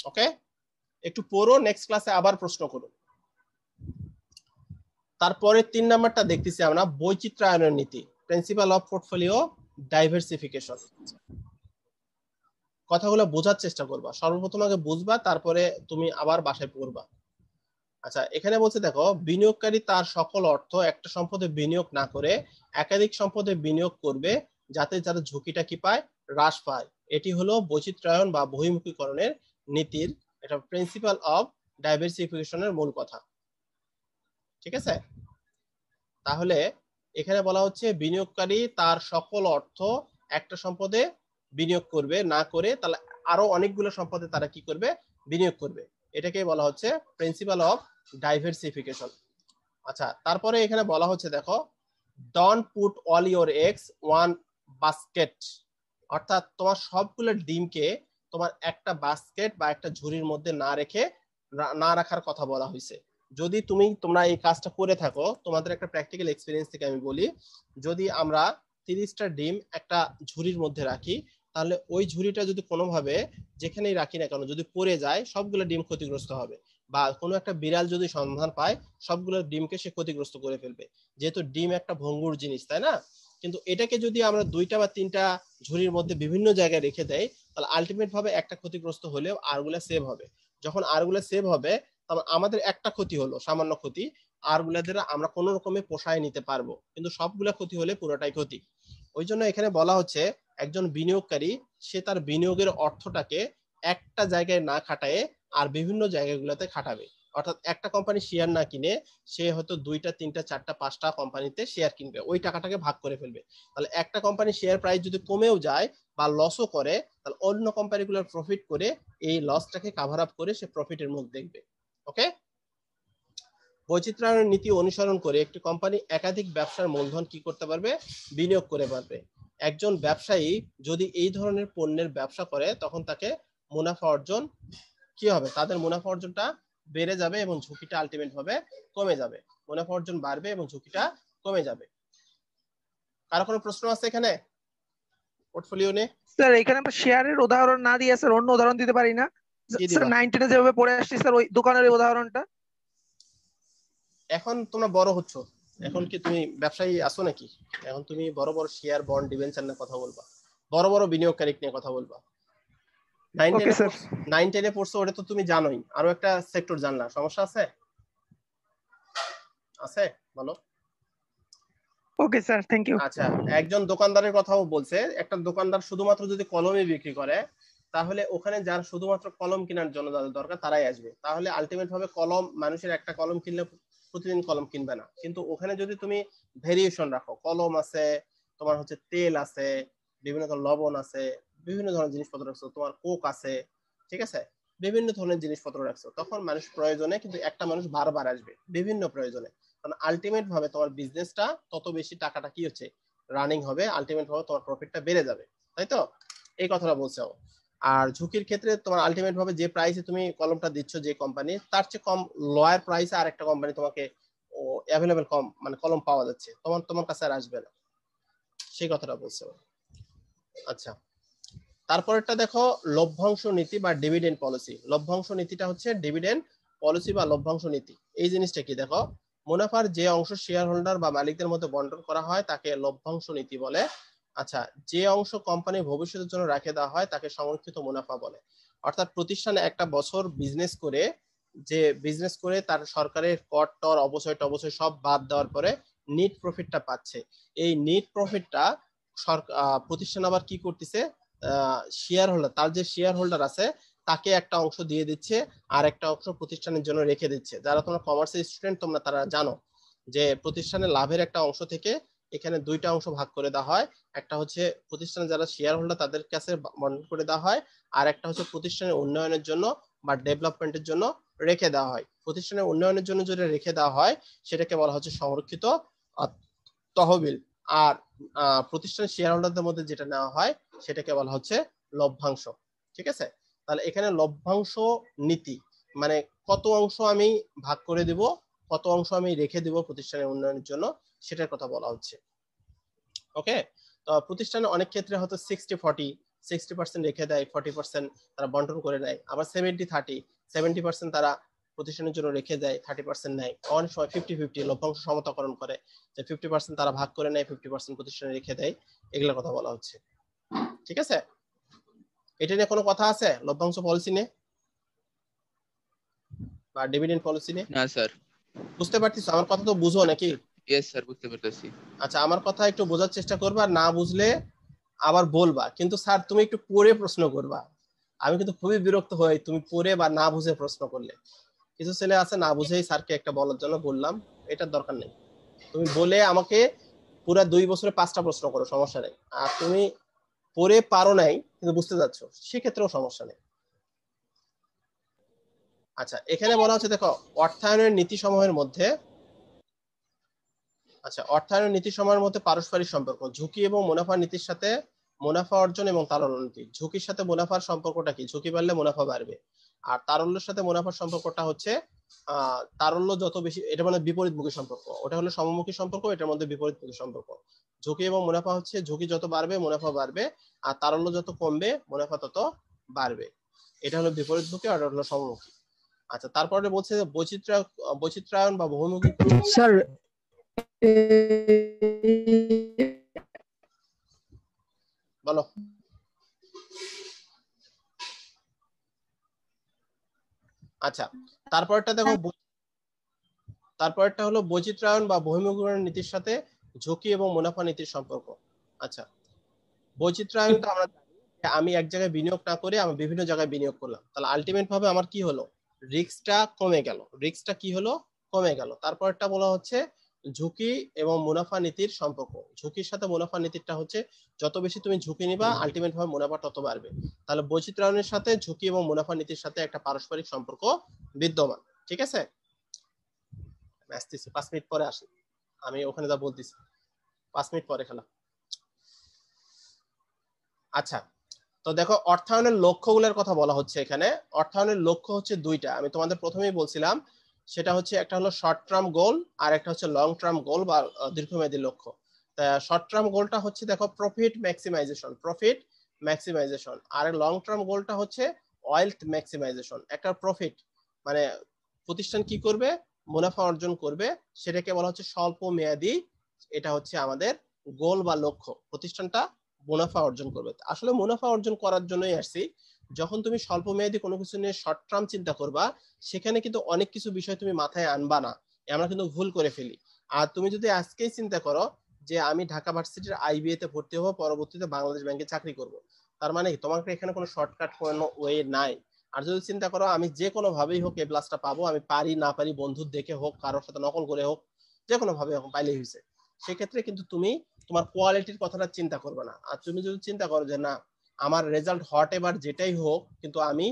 ওকে, একটু পড়ো, নেক্সট ক্লাসে আবার প্রশ্ন করুন। তারপরে 3 নাম্বারটা দেখতেছি আমরা, বৈচিত্র্যায়নের নীতি, প্রিন্সিপাল অফ পোর্টফোলিও ডাইভার্সিফিকেশন। কথাগুলো বোঝার চেষ্টা করবা, সর্বপ্রথম আগে বুঝবা, তারপরে তুমি আবার বাসায় পড়বা। আচ্ছা, এখানে বলছে দেখো, বিনিয়োগকারী তার সকল অর্থ একটা সম্পদে বিনিয়োগ না করে একাধিক সম্পদে বিনিয়োগ করবে, যাতে যারা ঝুঁকিটা কি পায়, হ্রাস পায়। এটি হলো বৈচিত্র্যায়ন বা বহির্মুখীকরণের নীতির, এটা প্রিন্সিপাল অফ ডাইভার্সিফিকেশনের মূল কথা। ঠিক আছে? তাহলে এখানে বলা হচ্ছে বিনিয়োগকারী তার সকল অর্থ একটা সম্পদে বিনিয়োগ করবে না করে, তাহলে আরো অনেকগুলো সম্পদে তারা কি করবে, বিনিয়োগ করবে। এটাকে বলা হচ্ছে প্রিন্সিপাল অফ ডাইভার্সিফিকেশন। আচ্ছা, তারপরে এখানে বলা হচ্ছে দেখো, don't put all your eggs one basket, অর্থাৎ তোমার সবগুলো ডিমকে তোমার একটা বাস্কেট বা একটা ঝুড়ির মধ্যে না রাখার কথা বলা হয়েছে। যদি তোমরা এই কাজটা করে থাকো, তোমাদের একটা প্র্যাকটিক্যাল এক্সপিরিয়েন্স থেকে আমি বলি, যদি আমরা 30টা ডিম একটা ঝুড়ির মধ্যে রাখি, তাহলে ওই ঝুড়িটা যদি কোনোভাবে যেখানেই রাখি না কেন যদি পড়ে যায়, সবগুলো ডিম ক্ষতিগ্রস্ত হবে, বা কোনো একটা বিড়াল যদি সন্ধান পায়, সবগুলো ডিমকে সে ক্ষতিগ্রস্ত করে ফেলবে, যেহেতু ডিম একটা ভঙ্গুর জিনিস, তাই না? কিন্তু এটাকে যদি আমরা দুইটা বা তিনটা ঝুড়ির মধ্যে বিভিন্ন জায়গায় রেখে দেই, তাহলে আলটিমেট ভাবে একটা ক্ষতিগ্রস্ত হলেও আরগুলা সেভ হবে। যখন আরগুলা সেভ হবে, তখন আমাদের একটা ক্ষতি হলো, সামান্য ক্ষতি, আরগুলা দ্বারা আমরা কোনো রকমে পোষায় নিতে পারবো, কিন্তু সবগুলা ক্ষতি হলে পুরোটাই ক্ষতি। ওই জন্য এখানে বলা হচ্ছে একজন বিনিয়োগকারী সে তার বিনিয়োগের অর্থটাকে একটা জায়গায় না খাটায় আর বিভিন্ন জায়গাগুলোতে খাটাবে। অর্থাৎ একটা কোম্পানি শেয়ার না কিনে সে হয়তো দুইটা, তিনটা, চারটা, পাঁচটা কোম্পানিতে শেয়ার কিনবে, ওই টাকাটাকে ভাগ করে ফেলবে। তাহলে একটা কোম্পানির শেয়ার প্রাইস যদি কমেও যায় বা লসও করে, তাহলে অন্য কোম্পানিগুলোর প্রফিট করে এই লসটাকে কাভার আপ করে সে প্রফিটের মুখ দেখবে। ওকে, বৈচিত্র্যায়নের নীতি অনুসরণ করে একটি কোম্পানি একাধিক ব্যবসার মূলধন কি করতে পারবে? বিনিয়োগ করে পারবে। একজন ব্যবসায়ী যদি এই ধরনের পণ্যের ব্যবসা করে, তখন তাকে মুনাফা অর্জন কি হবে? তাদের মুনাফা অর্জনটা বেড়ে যাবে এবং ঝুঁকিটা আলটিমেট ভাবে কমে যাবে। মুনাফা অর্জন বাড়বে এবং ঝুঁকিটা কমে যাবে। কারো কোনো প্রশ্ন আছে এখানে পোর্টফোলিও নিয়ে? স্যার এখানে তো শেয়ারের উদাহরণ না দিয়ে স্যার অন্য উদাহরণ দিতে পারি না? কি স্যার দিবা? 19 এ যেভাবে পড়ে আসছি স্যার ওই দোকানের উদাহরণটা। এখন তোমরা বড় হচ্ছ, এখন কি তুমি ব্যবসায়ী আছো নাকি? এখন তুমি বড় বড় শেয়ার, বন্ড, ডিবেঞ্চার নিয়ে কথা বলবা, বড় বড় বিনিয়োগকারী নিয়ে কথা বলবা। 9-10 পড়ছো, ওটা তো তুমি জানোই। আরো একটা সেক্টর জানলা, সমস্যা আছে? আছে, বলো। Okay sir, thank you. আচ্ছা, একজন দোকানদারের কথাও বলছে, একটা দোকানদার শুধুমাত্র যদি কলমই বিক্রি করে, তাহলে ওখানে যার শুধুমাত্র কলম কেনার জন্য যাদের দরকার তারাই আসবে। তাহলে আলটিমেট ভাবে কলম, মানুষের একটা কলম কিনলে প্রতিদিন কলম কিনবে না। কিন্তু ওখানে যদি তুমি ভেরিয়েশন রাখো, কলম আছে, তোমার হচ্ছে তেল আছে, বিভিন্ন ধরনের লবণ আছে, বিভিন্ন ধরনের জিনিসপত্র রাখছো, তোমার কোক আছে, ঠিক আছে, বিভিন্ন ধরনের জিনিসপত্র রাখছো, তখন মানুষ প্রয়োজনে, কিন্তু একটা মানুষ বারবার আসবে বিভিন্ন প্রয়োজনে। কারণ আলটিমেট ভাবে তোমার বিজনেসটা তত বেশি টাকাটা কি হচ্ছে, রানিং হবে, আলটিমেট ভাবে তোমার প্রফিটটা বেড়ে যাবে, তাই তো? এই কথাটা বলছো। আর ঝুঁকির ক্ষেত্রে তোমার আলটিমেট ভাবে যে প্রাইসে তুমি কলমটা দিচ্ছ যে কোম্পানি, তার চেয়ে কম লোয়ার প্রাইসে আর একটা কোম্পানি তোমাকে অ্যাভেলেবেল কম মানে কলম পাওয়া যাচ্ছে, তোমার কাছে আর আসবে না, সেই কথাটা বলছো। আচ্ছা, তারপরেরটা দেখো, লভ্যাংশ নীতি বা ডিভিডেন্ড পলিসি। লভ্যাংশ নীতিটা হচ্ছে ডিভিডেন্ড পলিসি বা লভ্যাংশ নীতি। এই জিনিসটা কি দেখো, মুনাফার যে অংশ শেয়ার হোল্ডার বা মালিকদের মধ্যে বন্টন করা হয় তাকে লভ্যাংশ নীতি বলে। আচ্ছা, যে অংশ কোম্পানি ভবিষ্যতের জন্য রেখে দেওয়া হয় তাকে সংরক্ষিত মুনাফা বলে। অর্থাৎ প্রতিষ্ঠানে একটা বছর বিজনেস করে তার সরকারের কর টর অবচয় সব বাদ দেওয়ার পরে নিট প্রফিটটা পাচ্ছে। এই নিট প্রফিটটা প্রতিষ্ঠান আবার কি করতেছে, শেয়ার হোল্ডার, তার যে শেয়ার হোল্ডার আছে তাকে একটা অংশ দিয়ে দিচ্ছে, আর একটা অংশ প্রতিষ্ঠানের জন্য রেখে দিচ্ছে। যারা তোমরা কমার্সের স্টুডেন্ট তোমরা তারা জানো যে প্রতিষ্ঠানের লাভের একটা অংশ থেকে এখানে দুইটা অংশ ভাগ করে দেওয়া হয়। একটা হচ্ছে প্রতিষ্ঠানের যারা শেয়ার হোল্ডার তাদের কাছে বন্টন করে দেওয়া হয়, আর একটা হচ্ছে প্রতিষ্ঠানের উন্নয়নের জন্য বা ডেভেলপমেন্টের জন্য রেখে দেওয়া হয়। প্রতিষ্ঠানের উন্নয়নের জন্য যেটা রেখে দেওয়া হয় সেটাকে বলা হচ্ছে সংরক্ষিত তহবিল, আর প্রতিষ্ঠানের শেয়ার হোল্ডারদের মধ্যে যেটা নেওয়া হয় সেটাকে বলা হচ্ছে লভ্যাংশ। ঠিক আছে, তাহলে এখানে লভ্যাংশ নীতি মানে কত অংশ আমি ভাগ করে দিব, কত অংশ আমি রেখে দিব প্রতিষ্ঠানের উন্নয়নের জন্য, সেটার কথা বলা হচ্ছে। ওকে, তো প্রতিষ্ঠানে অনেক ক্ষেত্রে হয়তো 60-40 রেখে দেয়, 40% তারা বন্টন করে নেয়, আবার 70-30 তারা প্রতিষ্ঠানের জন্য রেখে দেয়, 30% নেয়। অনেক সময় 50-50 লভ্যাংশ সমতাকরণ করে, যে 50% তারা ভাগ করে নেয়, 50% প্রতিষ্ঠানে রেখে দেয়, এগুলোর কথা বলা হচ্ছে। ঠিক আছে, এটা নিয়ে কোনো কথা আছে লভ্যাংশ পলিসি নিয়ে বা ডিভিডেন্ড পলিসি নিয়ে? না স্যার। বুঝতে পারতেছো আমার কথা? তো বুঝো নাকি? ইয়েস স্যার, বুঝতে পারতেছি। আচ্ছা, আমার কথা একটু বোঝার চেষ্টা করবা, না বুঝলে আবার বলবা, কিন্তু স্যার তুমি একটু পড়ে প্রশ্ন করবা। আমি কিন্তু খুবই বিরক্ত হই তুমি পড়ে বা না বুঝে প্রশ্ন করলে। কিছু ছেলে আছে না বুঝেই স্যারকে একটা বলার জন্য বললাম, এটার দরকার নেই। তুমি বলে আমাকে পুরা 2 বছরে 5টা প্রশ্ন করো, সমস্যা নেই। আর তুমি পড়ে পারো নাই কিন্তু বুঝতে যাচ্ছ, সেক্ষেত্রেও সমস্যা নেই। আচ্ছা, এখানে বলা হচ্ছে দেখো, অর্থায়নের নীতি সমূহের মধ্যে পারস্পরিক সম্পর্ক। ঝুঁকি এবং মুনাফার নীতির সাথে মুনাফা অর্জন এবং তারল্য নীতি। ঝুঁকির সাথে মুনাফার সম্পর্কটা কি? ঝুঁকি বাড়লে মুনাফা বাড়বে। আর তারল্যের সাথে মুনাফার সম্পর্কটা হচ্ছে তারল্য যত বেশি, এটা মানে বিপরীতমুখী সম্পর্ক, ওটা হলো সমমুখী সম্পর্ক, এটার মধ্যে বিপরীতমুখী সম্পর্ক। ঝুঁকি এবং মুনাফা হচ্ছে, ঝুঁকি যত বাড়বে মুনাফা বাড়বে, আর তারল্য যত কমবে মুনাফা তত বাড়বে। এটা হলো বিপরীতমুখী আর এটা হলো সমমুখী। আচ্ছা, তারপরে বলছে বৈচিত্র্যায়ন বা বহুমুখী। স্যার বলো। আচ্ছা, তারপরটা দেখো, তারপরটা হলো বৈচিত্র্যায়ন বা বহির্মুখীকরণ নীতির সাথে ঝুঁকি এবং মুনাফা নীতির সম্পর্ক। আচ্ছা, বৈচিত্র্যায়নটা আমরা জানি যে আমি এক জায়গায় বিনিয়োগ না করে আমি বিভিন্ন জায়গায় বিনিয়োগ করলাম, তাহলে আলটিমেট ভাবে আমার কি হলো, রিস্কটা কমে গেল। রিস্কটা কি হলো, কমে গেল। তারপরটা বলা হচ্ছে ঝুঁকি এবং মুনাফা নীতির সম্পর্ক। ঝুঁকির সাথে মুনাফা নীতিটা হচ্ছে যত বেশি তুমি ঝুঁকি নিবা আলটিমেট ভাবে মুনাফা তত বাড়বে। তাহলে বৈচিত্র্যায়নের সাথে ঝুঁকি এবং মুনাফা নীতির সাথে একটা পারস্পরিক সম্পর্ক বিদ্যমান। ঠিক আছে, আসতেছি 5 মিনিট পরে আসি, আমি ওখানে যা বলতেছি 5 মিনিট পরে খেলা। আচ্ছা, তো দেখো অর্থায়নের লক্ষ্যগুলোর কথা বলা হচ্ছে এখানে। অর্থায়নের লক্ষ্য হচ্ছে দুইটা, আমি তোমাদের প্রথমেই বলছিলাম, সেটা হচ্ছে একটা হলো শর্ট টার্ম গোল আর একটা হচ্ছে লং টার্ম গোল বা দীর্ঘমেয়াদী লক্ষ্য। শর্ট টার্ম গোলটা হচ্ছে দেখো প্রফিট ম্যাক্সিমাইজেশন, আর লং টার্ম গোলটা হচ্ছে ওয়েলথ ম্যাক্সিমাইজেশন। একটা প্রফিট মানে প্রতিষ্ঠান কি করবে, মুনাফা অর্জন করবে, সেটাকে বলা হচ্ছে স্বল্প মেয়াদী, এটা হচ্ছে আমাদের গোল বা লক্ষ্য, প্রতিষ্ঠানটা মুনাফা অর্জন করবে। আসলে মুনাফা অর্জন করার জন্যই আসছি। যখন তুমি স্বল্প মেয়াদী কোনো কিছু নিয়ে শর্ট টার্ম চিন্তা করবা, সেখানে কিন্তু অনেক কিছু বিষয় তুমি মাথায় আনবা না, আমরা কিন্তু ভুল করে ফেলি। আর তুমি যদি আজকেই চিন্তা করো যে আমি ঢাকা ভার্সিটির আইবিএ তে ভর্তি হবো, পরবর্তীতে বাংলাদেশ ব্যাংকে চাকরি করব, তার মানে তোমাকে এখানে কোনো শর্টকাট কোনো ওয়ে নাই। আর যদি চিন্তা করো আমি যে কোনো ভাবেই হোক এ প্লাসটা পাবো, আমি পারি না পারি বন্ধুর দেখে হোক, কারোর সাথে নকল করে হোক, যে কোনো ভাবে হোক পাইলেই হয়েছে, সেক্ষেত্রে কিন্তু তুমি তোমার কোয়ালিটির কথাটা চিন্তা করবে না। আর তুমি যদি চিন্তা করো যে না আমার রেজাল্ট হট এবার যেটাই হোক, কিন্তু আমি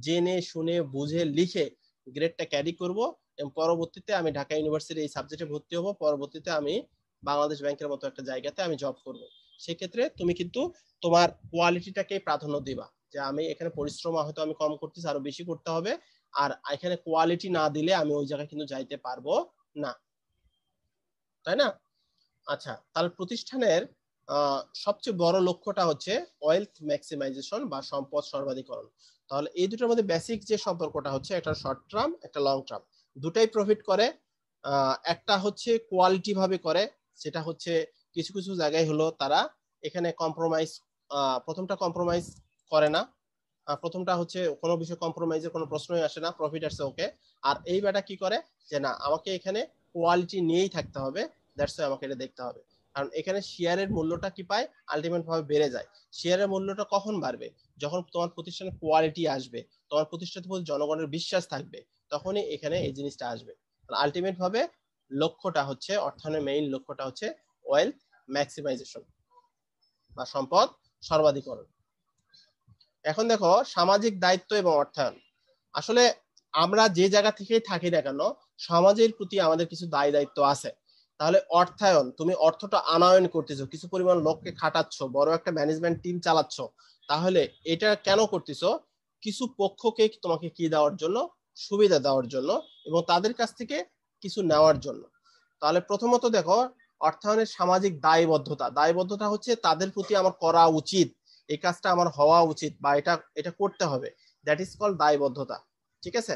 জেনে শুনে বুঝে লিখে গ্রেডটা ক্যারি করব এবং পরবর্তীতে আমি ঢাকা ইউনিভার্সিটি এই সাবজেক্টে ভর্তি হব, পরবর্তীতে আমি বাংলাদেশ ব্যাংকের মতো একটা জায়গাতে আমি জব করব, সেক্ষেত্রে তুমি কিন্তু তোমার কোয়ালিটিটাকে প্রাধান্য দিবা, যে আমি এখানে পরিশ্রম হয়তো আমি কম করতেছি, আরো বেশি করতে হবে, আর এখানে কোয়ালিটি না দিলে আমি ওই জায়গায় কিন্তু যাইতে পারবো না, তাই না? আচ্ছা, তাহলে প্রতিষ্ঠানের সবচেয়ে বড় লক্ষ্যটা হচ্ছে ওয়েলথ ম্যাক্সিমাইজেশন বা সম্পদ সর্বাধিকরণ। তাহলে এই দুটোর মধ্যে বেসিক যে সম্পর্কটা হচ্ছে, একটা শর্ট টার্ম একটা লং টার্ম, দুটাই প্রফিট করে। একটা হচ্ছে কোয়ালিটি ভাবে করে, সেটা হচ্ছে কিছু কিছু জায়গায় হলো তারা এখানে কম্প্রোমাইজ, প্রথমটা কম্প্রোমাইজ করে না, প্রথমটা হচ্ছে কোনো বিষয় কম্প্রোমাইজের কোনো প্রশ্নই আসে না, প্রফিট আসছে ওকে। আর এই ব্যাটা কি করে যে না আমাকে এখানে কোয়ালিটি নিয়েই থাকতে হবে, দ্যাটস ওয়াই আমাকে এটা দেখতে হবে। কারণ এখানে শেয়ারের মূল্যটা কি পায়, আলটিমেট ভাবে বেড়ে যায়। শেয়ারের মূল্যটা কখন বাড়বে, যখন তোমার প্রতিষ্ঠানে কোয়ালিটি আসবে, তোমার প্রতিষ্ঠানের প্রতি জনগণের বিশ্বাস থাকবে, তখনই এখানে এই জিনিসটা আসবে। আলটিমেট ভাবে লক্ষ্যটা হচ্ছে, অর্থায়নের মেইন লক্ষ্যটা হচ্ছে ওয়েলথ ম্যাক্সিমাইজেশন বা সম্পদ সর্বাধিকরণ। এখন দেখো সামাজিক দায়িত্ব এবং অর্থায়ন। আসলে আমরা যে জায়গা থেকেই থাকি না কেন, সমাজের প্রতি আমাদের কিছু দায় দায়িত্ব আছে। তাহলে অর্থায়ন, তুমি অর্থটা আনয়ন করতেছো, কিছু পরিমাণ লোককে খাটাচ্ছ, বড় একটা ম্যানেজমেন্ট টিম চালাচ্ছ, তাহলে এটা কেন করতেছো, কিছু পক্ষকে তোমাকে কি দেওয়ার জন্য, সুবিধা দেওয়ার জন্য এবং তাদের কাছ থেকে কিছু নেওয়ার জন্য। তাহলে প্রথমত দেখো অর্থায়নের সামাজিক দায়বদ্ধতা হচ্ছে তাদের প্রতি আমার করা উচিত, এই কাজটা আমার হওয়া উচিত বা এটা করতে হবে, দ্যাট ইজ কল্ড দায়বদ্ধতা। ঠিক আছে,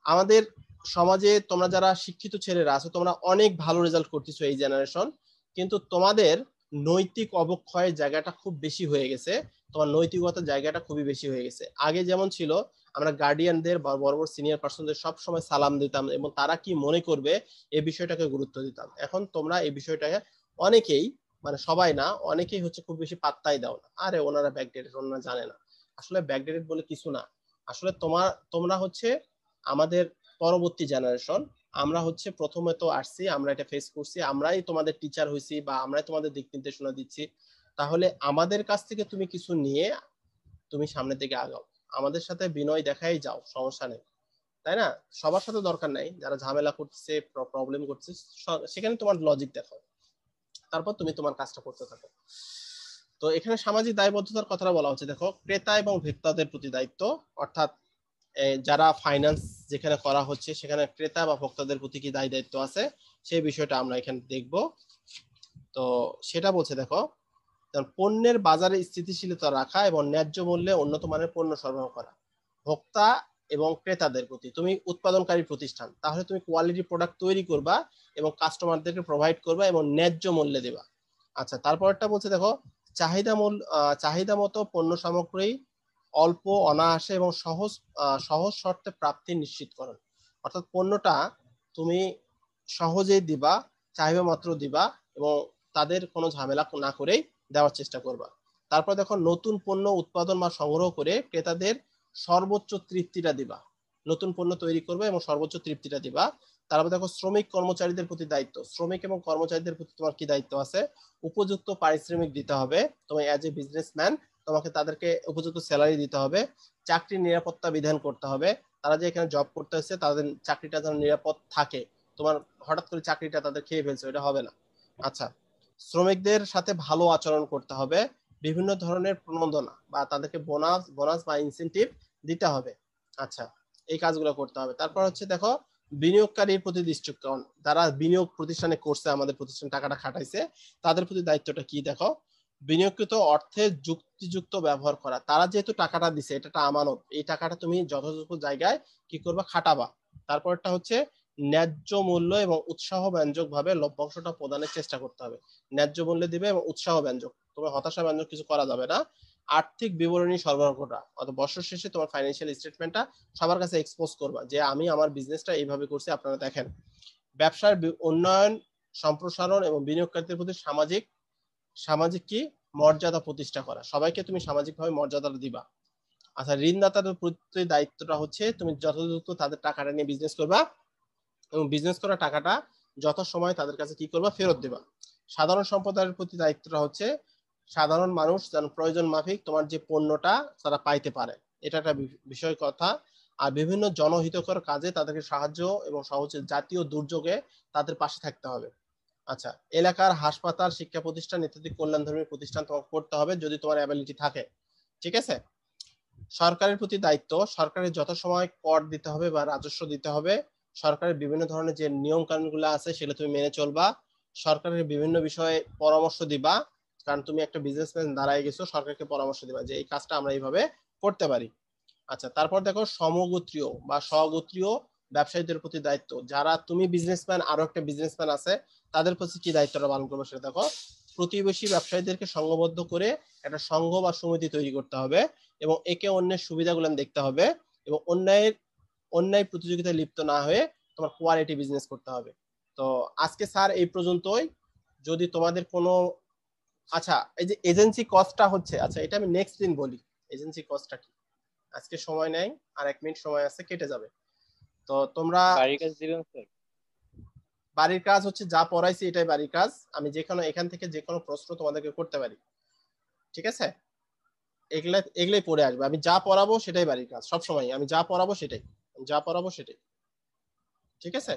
আমাদের সমাজে তোমরা যারা শিক্ষিত ছেলেরা আছো, তোমরা অনেক ভালো রেজাল্ট করতেছো এই জেনারেশন, কিন্তু তোমাদের নৈতিক অবক্ষয়ের জায়গাটা খুব বেশি হয়ে গেছে, তোমার নৈতিকতার জায়গাটা খুবই বেশি হয়ে গেছে। আগে যেমন ছিল আমরা গার্ডিয়ানদের বা বড় বড় সিনিয়র পার্সনদের সব সময় সালাম দিতাম এবং তারা কি মনে করবে এই বিষয়টাকে গুরুত্ব দিতাম। এখন তোমরা এই বিষয়টাকে অনেকেই, মানে সবাই না, অনেকেই হচ্ছে খুব বেশি পাত্তাই দাও না, আরে ওনারা ব্যাকডেটেড, ওনারা জানে না। আসলে ব্যাকডেটেড বলে কিছু না, আসলে তোমরা হচ্ছে আমাদের পরবর্তী জেনারেশন, আমরা হচ্ছে প্রথমে তো আসছি, আমরা এটা ফেস করছি, আমরাই তোমাদের টিচার হইছি বা আমরাই তোমাদের দিক নির্দেশনা দিচ্ছি। তাহলে আমাদের কাছ থেকে তুমি কিছু নিয়ে তুমি সামনের দিকে আগাও, আমাদের সাথে বিনয় দেখাই যাও, সমস্যা নেই, তাই না? সবার সাথে দরকার নাই, যারা ঝামেলা করতেছে প্রবলেম করছে সেখানে তোমার লজিক দেখাও, তারপর তুমি তোমার কাজটা করতে থাকো। তো এখানে সামাজিক দায়বদ্ধতার কথাটা বলা হচ্ছে, দেখো ক্রেতা এবং ভোক্তাদের প্রতি দায়িত্ব, অর্থাৎ যারা ফাইন্যান্স যেখানে করা হচ্ছে সেখানে ক্রেতা বা ভোক্তাদের প্রতি কি দায় দায়িত্ব আছে সেই বিষয়টা আমরা এখানে দেখব। তো সেটা বলছে দেখো পণ্যের বাজারে স্থিতিশীলতা রাখা এবং ন্যায্য মূল্যে উন্নত মানের পণ্য সরবরাহ করা। ভোক্তা এবং ক্রেতাদের প্রতি, তুমি উৎপাদনকারী প্রতিষ্ঠান, তাহলে তুমি কোয়ালিটি প্রোডাক্ট তৈরি করবা এবং কাস্টমারদেরকে প্রোভাইড করবা এবং ন্যায্য মূল্যে দেবা। আচ্ছা, তারপরটা বলছে দেখো চাহিদা মতো পণ্য সামগ্রী অল্প অনায়াসে এবং সহজ শর্তে প্রাপ্তি নিশ্চিতকরণ। অর্থাৎ পণ্যটা তুমি সহজেই দিবা, চাহিদা মাত্র দিবা এবং তাদের কোনো ঝামেলা না করেই দেওয়ার চেষ্টা করবা। তারপর দেখো নতুন পণ্য উৎপাদন বা সংগ্রহ করে ক্রেতাদের সর্বোচ্চ তৃপ্তিটা দিবা। নতুন পণ্য তৈরি করবে এবং সর্বোচ্চ তৃপ্তিটা দিবা। তারপর দেখো শ্রমিক কর্মচারীদের প্রতি দায়িত্ব। শ্রমিক এবং কর্মচারীদের প্রতি তোমার কি দায়িত্ব আছে? উপযুক্ত পারিশ্রমিক দিতে হবে। তুমি অ্যাজ এ বিজনেসম্যান তোমাকে তাদেরকে উপযুক্ত স্যালারি দিতে হবে। চাকরির নিরাপত্তা বিধান করতে হবে। তারা যে এখানে জব করতে হচ্ছে তাদের চাকরিটা যেন নিরাপদ থাকে। তোমার হঠাৎ করে চাকরিটা তাদের খেয়ে ফেলছে, এটা হবে না। আচ্ছা, শ্রমিকদের সাথে ভালো আচরণ করতে হবে। বিভিন্ন ধরনের প্রণোদনা বা তাদেরকে বোনাস বা ইনসেনটিভ দিতে হবে। আচ্ছা, এই কাজগুলো করতে হবে। তারপর হচ্ছে দেখো বিনিয়োগকারীর প্রতি দৃষ্টিকোণ। যারা বিনিয়োগ প্রতিষ্ঠানে করছে, আমাদের প্রতিষ্ঠান টাকাটা খাটাইছে, তাদের প্রতি দায়িত্বটা কি দেখো? বিনিয়োগকৃত অর্থের যুক্তিযুক্ত ব্যবহার করা। তারা যেহেতু টাকাটা দিছে, এটা একটা আমানত, এই টাকাটা তুমি যথাযথ জায়গায় কি করবা? খাটাবা। তারপরটা হচ্ছে ন্যায্য মূল্য এবং উৎসাহ ব্যঞ্জক ভাবে লভ্যাংশটা প্রদানের চেষ্টা করতে হবে। ন্যায্য মূল্যে দিবে এবং উৎসাহ ব্যঞ্জক, তোমার হতাশা ব্যঞ্জক কিছু করা যাবে না। আর্থিক বিবরণী সরবরাহ করা, অর্থাৎ বছর শেষে তোমার ফাইন্যান্সিয়াল স্টেটমেন্টটা সবার কাছে এক্সপোজ করবা যে আমি আমার বিজনেসটা এইভাবে করছি, আপনারা দেখেন। ব্যবসার উন্নয়ন, সম্প্রসারণ এবং বিনিয়োগকারীদের প্রতি সামাজিক কি মর্যাদা প্রতিষ্ঠা করা। সবাইকে তুমি সামাজিকভাবে মর্যাদাটা দিবা। আচ্ছা, ঋণদাতাদের প্রতি দায়িত্বটা হচ্ছে তুমি যথাযথ তাদের টাকাটা নিয়ে বিজনেস করবা এবং বিজনেস করা টাকাটা যথাসময়ে তাদের কাছে কি করবা? ফেরত দিবা। সাধারণ সম্প্রদায়ের প্রতি দায়িত্বটা হচ্ছে সাধারণ মানুষ যেন প্রয়োজন মাফিক তোমার যে পণ্যটা তারা পাইতে পারে, এটা একটা বিষয় কথা। আর বিভিন্ন জনহিতকর কাজে তাদেরকে সাহায্য এবং সহজে জাতীয় দুর্যোগে তাদের পাশে থাকতে হবে। আচ্ছা, এলাকার হাসপাতাল, শিক্ষা প্রতিষ্ঠান ইত্যাদি কল্যাণধর্মী প্রতিষ্ঠান তোমাকে করতে হবে যদি তোমার অ্যাবিলিটি থাকে। ঠিক আছে? সরকারের প্রতি দায়িত্ব, সরকারের যথাসময় কর দিতে হবে বা রাজস্ব দিতে হবে। সরকারের বিভিন্ন ধরনের যে নিয়ম কানুনগুলো আছে সেগুলো তুমি মেনে চলবা। সরকারের বিভিন্ন বিষয়ে পরামর্শ দিবা, কারণ তুমি একটা বিজনেসম্যান দাঁড়ায় গেছো, সরকারকে পরামর্শ দিবা যে এই কাজটা আমরা এইভাবে করতে পারি। আচ্ছা, তারপর দেখো সমগোত্রীয় বা স্বগোত্রীয় ব্যবসায়ীদের প্রতি দায়িত্ব। যারা তুমি বিজনেসম্যান, আরো একটা বিজনেসম্যান আছে, তাদের প্রতি কি দায়িত্বটা পালন করবে সেটা দেখো। প্রতিবেশী ব্যবসায়ীদেরকে সংঘবদ্ধ করে একটা সংঘ বা সমিতি তৈরি করতে হবে এবং একে অন্যের সুবিধাগুলো দেখতে হবে এবং অন্যায় প্রতিযোগিতায় লিপ্ত না হয়ে তোমার কোয়ালিটি বিজনেস করতে হবে। তো আজকে স্যার এই পর্যন্তই। যদি তোমাদের কোনো আচ্ছা, এই যে এজেন্সি কস্টটা হচ্ছে, আচ্ছা এটা আমি নেক্সট দিন বলি এজেন্সি কস্টটা কি। আজকে সময় নেই, আর 1 মিনিট সময় আছে, কেটে যাবে। তো তোমরা বাড়ির কাজ দিবেন স্যার? বাড়ির কাজ হচ্ছে যা পড়াইছি এটাই বাড়ির কাজ। আমি এখান থেকে যে কোনো প্রশ্ন তোমাদেরকে করতে পারি। ঠিক আছে? এগুলাই পড়ে আসবে। আমি যা পড়াবো সেটাই বাড়ির কাজ। সবসময় আমি যা পড়াবো সেটাই। ঠিক আছে?